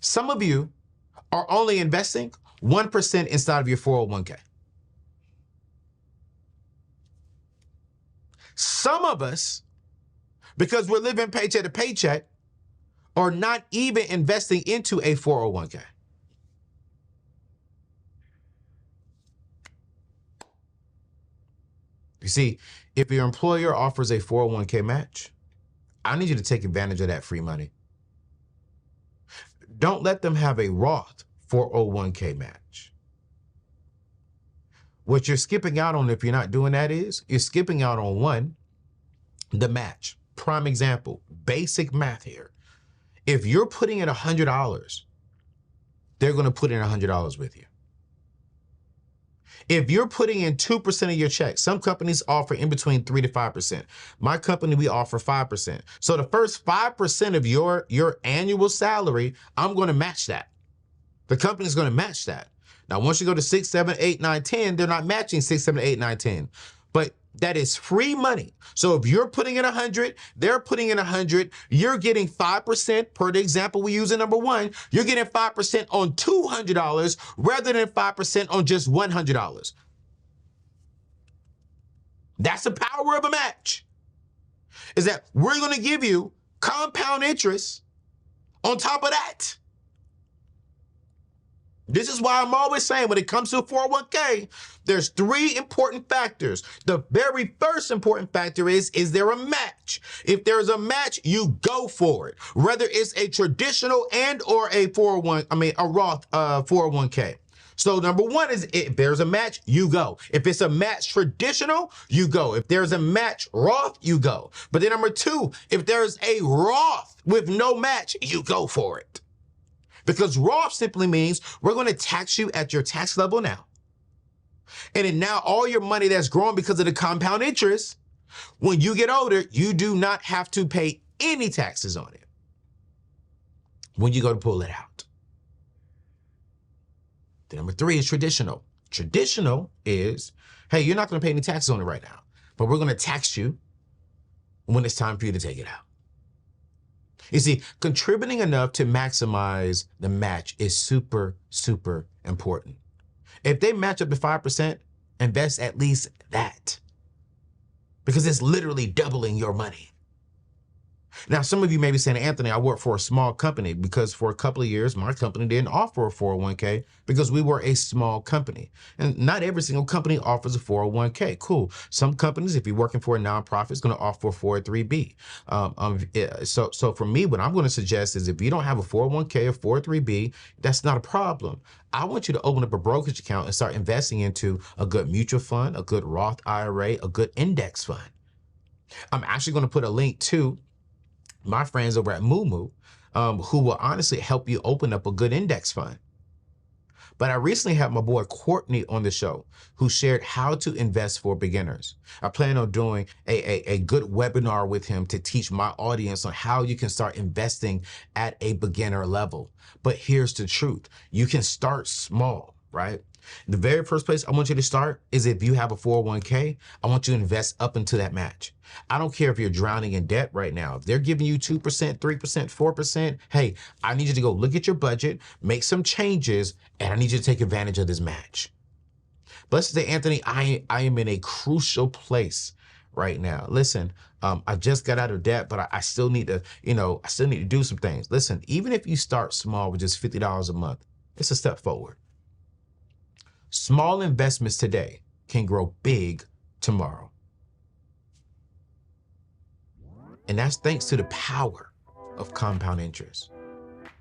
Some of you are only investing 1% inside of your 401k. Some of us, because we're living paycheck to paycheck, are not even investing into a 401k. You see, if your employer offers a 401k match, I need you to take advantage of that free money. Don't let them have a Roth 401k match. What you're skipping out on if you're not doing that is, you're skipping out on one, the match. Prime example, basic math here. If you're putting in $100, they're going to put in $100 with you. If you're putting in 2% of your check, some companies offer in between 3 to 5%. My company, we offer 5%. So the first 5% of your annual salary, I'm going to match that. The company's going to match that. Now, once you go to 6, 7, 8, 9, 10, they're not matching 6, 7, 8, 9, 10. But that is free money. So if you're putting in 100, they're putting in 100, you're getting 5% per the example we use in number 1. You're getting 5% on $200 rather than 5% on just $100. That's the power of a match. Is that we're going to give you compound interest on top of that. This is why I'm always saying when it comes to a 401k, there's 3 important factors. The very first important factor is there a match? If there's a match, you go for it. Whether it's a traditional and or a Roth 401k. So number 1 is if there's a match, you go. If it's a match traditional, you go. If there's a match Roth, you go. But then number 2, if there's a Roth with no match, you go for it. Because Roth simply means we're going to tax you at your tax level now. And then now all your money that's growing because of the compound interest, when you get older, you do not have to pay any taxes on it when you go to pull it out. The number 3 is traditional. Traditional is, hey, you're not going to pay any taxes on it right now, but we're going to tax you when it's time for you to take it out. You see, contributing enough to maximize the match is super, super important. If they match up to 5%, invest at least that, because it's literally doubling your money. Now, some of you may be saying, Anthony, I work for a small company, because for a couple of years, my company didn't offer a 401k because we were a small company. And not every single company offers a 401k. Cool. Some companies, if you're working for a nonprofit, is going to offer a 403b. So for me, what I'm going to suggest is if you don't have a 401k or 403b, that's not a problem. I want you to open up a brokerage account and start investing into a good mutual fund, a good Roth IRA, a good index fund. I'm actually going to put a link to my friends over at Moomoo, who will honestly help you open up a good index fund. But I recently had my boy Courtney on the show, who shared how to invest for beginners. I plan on doing a good webinar with him to teach my audience on how you can start investing at a beginner level. But here's the truth. You can start small, right? The very first place I want you to start is if you have a 401k, I want you to invest up into that match. I don't care if you're drowning in debt right now. If they're giving you 2%, 3%, 4%, hey, I need you to go look at your budget, make some changes, and I need you to take advantage of this match. But let's say, Anthony, I am in a crucial place right now. Listen, I just got out of debt, but I still need to, I still need to do some things. Listen, even if you start small with just $50 a month, it's a step forward. Small investments today can grow big tomorrow. And that's thanks to the power of compound interest.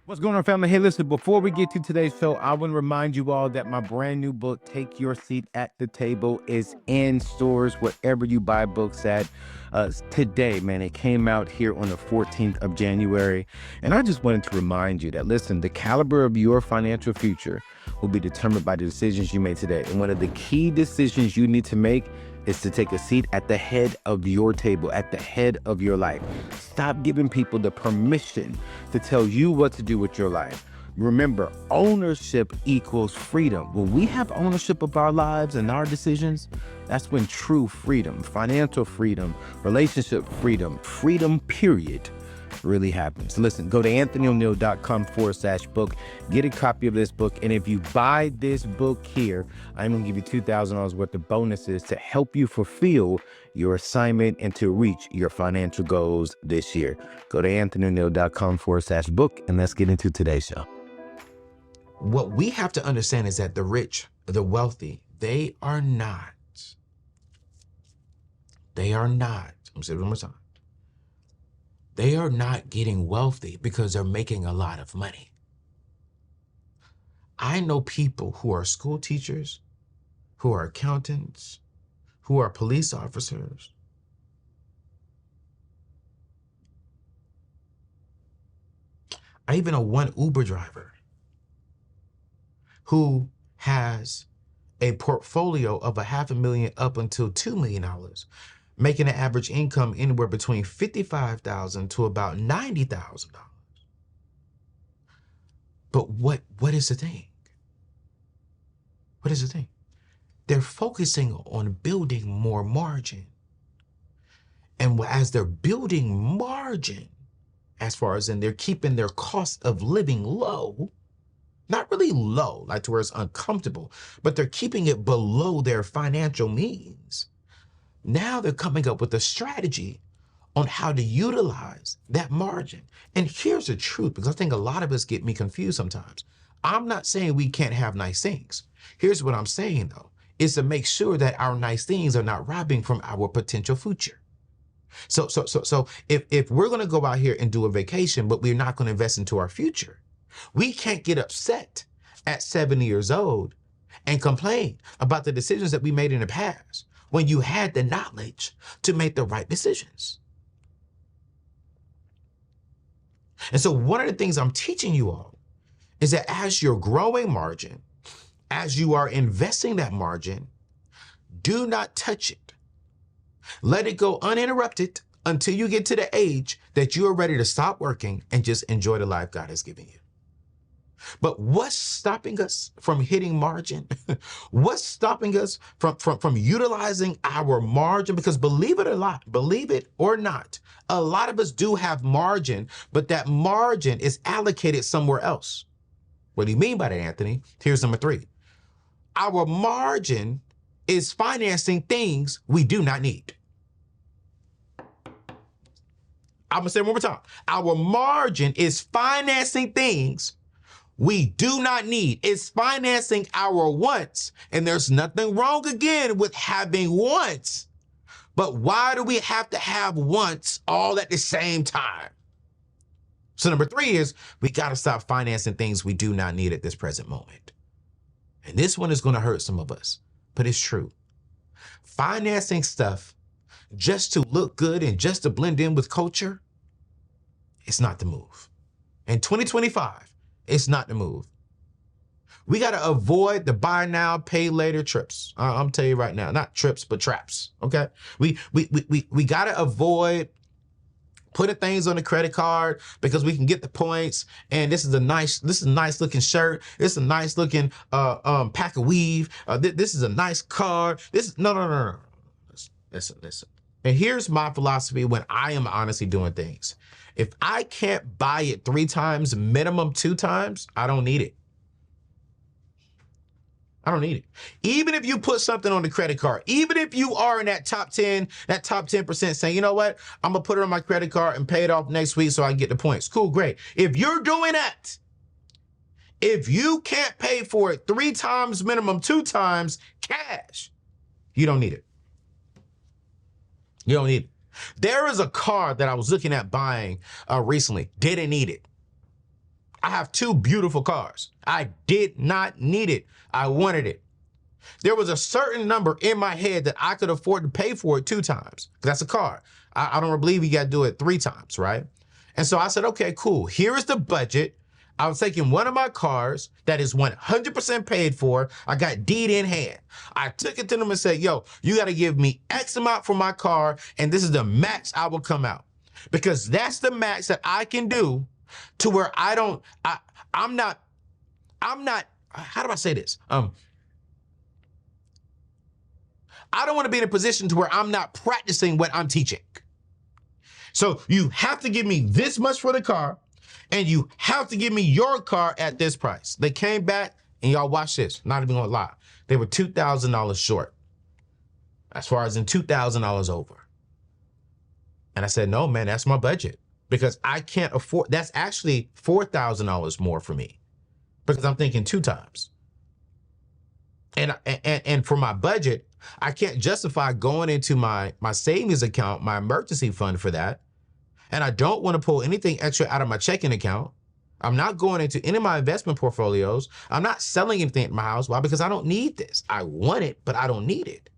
What's going on, family? Hey, listen, before we get to today's show, I want to remind you all that my brand new book, Take Your Seat at the Table, is in stores wherever you buy books at. Today, man, it came out here on the 14th of January. And I just wanted to remind you that, listen, the caliber of your financial future will be determined by the decisions you made today. And one of the key decisions you need to make is to take a seat at the head of your table, at the head of your life. Stop giving people the permission to tell you what to do with your life. Remember, ownership equals freedom. When we have ownership of our lives and our decisions, that's when true freedom, financial freedom, relationship freedom, freedom period, really happen. So listen, go to anthonyoneal.com/book, get a copy of this book. And if you buy this book here, I'm going to give you $2,000 worth of bonuses to help you fulfill your assignment and to reach your financial goals this year. Go to anthonyoneal.com/book, and let's get into today's show. What we have to understand is that the rich, the wealthy, they are not. I'm going to say it one more time. They are not getting wealthy because they're making a lot of money. I know people who are school teachers, who are accountants, who are police officers. I even know one Uber driver who has a portfolio of $500,000 up until $2 million, making an average income anywhere between $55,000 to about $90,000. But what is the thing? What is the thing? They're focusing on building more margin. And as they're building margin, as far as in they're keeping their cost of living low, not really low, like to where it's uncomfortable, but they're keeping it below their financial means. Now they're coming up with a strategy on how to utilize that margin. And here's the truth, because I think a lot of us get me confused sometimes. I'm not saying we can't have nice things. Here's what I'm saying, though, is to make sure that our nice things are not robbing from our potential future. So if we're going to go out here and do a vacation, but we're not going to invest into our future, we can't get upset at 70 years old and complain about the decisions that we made in the past when you had the knowledge to make the right decisions. And so one of the things I'm teaching you all is that as you're growing margin, as you are investing that margin, do not touch it. Let it go uninterrupted until you get to the age that you are ready to stop working and just enjoy the life God has given you. But what's stopping us from hitting margin? What's stopping us from utilizing our margin? Because believe it or not, a lot of us do have margin, but that margin is allocated somewhere else. What do you mean by that, Anthony? Here's number 3. Our margin is financing things we do not need. I'm going to say it one more time. Our margin is financing things we do not need. It's financing our wants. And there's nothing wrong again with having wants. But why do we have to have wants all at the same time? So number 3 is we got to stop financing things we do not need at this present moment. And this one is going to hurt some of us, but it's true. Financing stuff just to look good and just to blend in with culture, it's not the move. In 2025, it's not the move. We got to avoid the buy now, pay later trips. I'm telling you right now, not trips, but traps. Okay. We got to avoid putting things on the credit card because we can get the points. And this is a nice looking shirt. This is a nice looking pack of weave. This is a nice car. No. Listen. And here's my philosophy when I am honestly doing things. If I can't buy it 3 times, minimum 2 times, I don't need it. I don't need it. Even if you put something on the credit card, even if you are in that top 10% saying, you know what, I'm going to put it on my credit card and pay it off next week so I can get the points. Cool, great. If you're doing that, if you can't pay for it 3 times, minimum 2 times cash, you don't need it. You don't need it. There is a car that I was looking at buying recently. Didn't need it. I have 2 beautiful cars. I did not need it. I wanted it. There was a certain number in my head that I could afford to pay for it 2 times. That's a car. I don't believe you got to do it 3 times, right? And so I said, okay, cool. Here is the budget. I was taking one of my cars that is 100% paid for. I got deed in hand. I took it to them and said, yo, you got to give me X amount for my car. And this is the max I will come out. Because that's the max that I can do to where I'm not, how do I say this? I don't want to be in a position to where I'm not practicing what I'm teaching. So you have to give me this much for the car, and you have to give me your car at this price. They came back, and y'all watch this, not even gonna lie. They were $2,000 short, as far as in $2,000 over. And I said, no, man, that's my budget, because I can't afford, that's actually $4,000 more for me, because I'm thinking 2 times. And for my budget, I can't justify going into my savings account, my emergency fund for that. And I don't want to pull anything extra out of my checking account. I'm not going into any of my investment portfolios. I'm not selling anything at my house. Why? Because I don't need this. I want it, but I don't need it.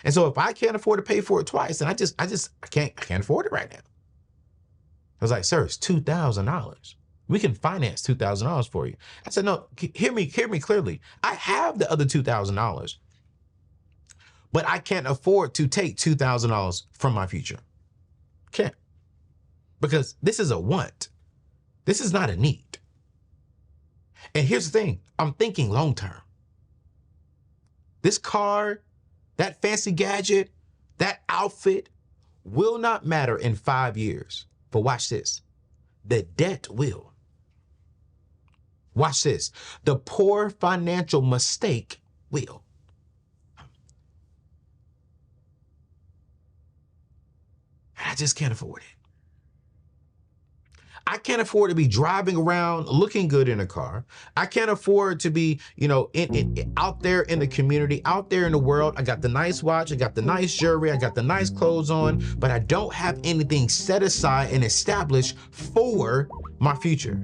And so if I can't afford to pay for it twice, then I can't afford it right now. I was like, sir, it's $2,000. We can finance $2,000 for you. I said, no, hear me clearly. I have the other $2,000, but I can't afford to take $2,000 from my future. Can't. Because this is a want. This is not a need. And here's the thing, I'm thinking long term. This car, that fancy gadget, that outfit will not matter in 5 years. But watch this, the debt will. Watch this, the poor financial mistake will. I just can't afford it. I can't afford to be driving around looking good in a car. I can't afford to be, out there in the community, out there in the world. I got the nice watch, I got the nice jewelry, I got the nice clothes on, but I don't have anything set aside and established for my future.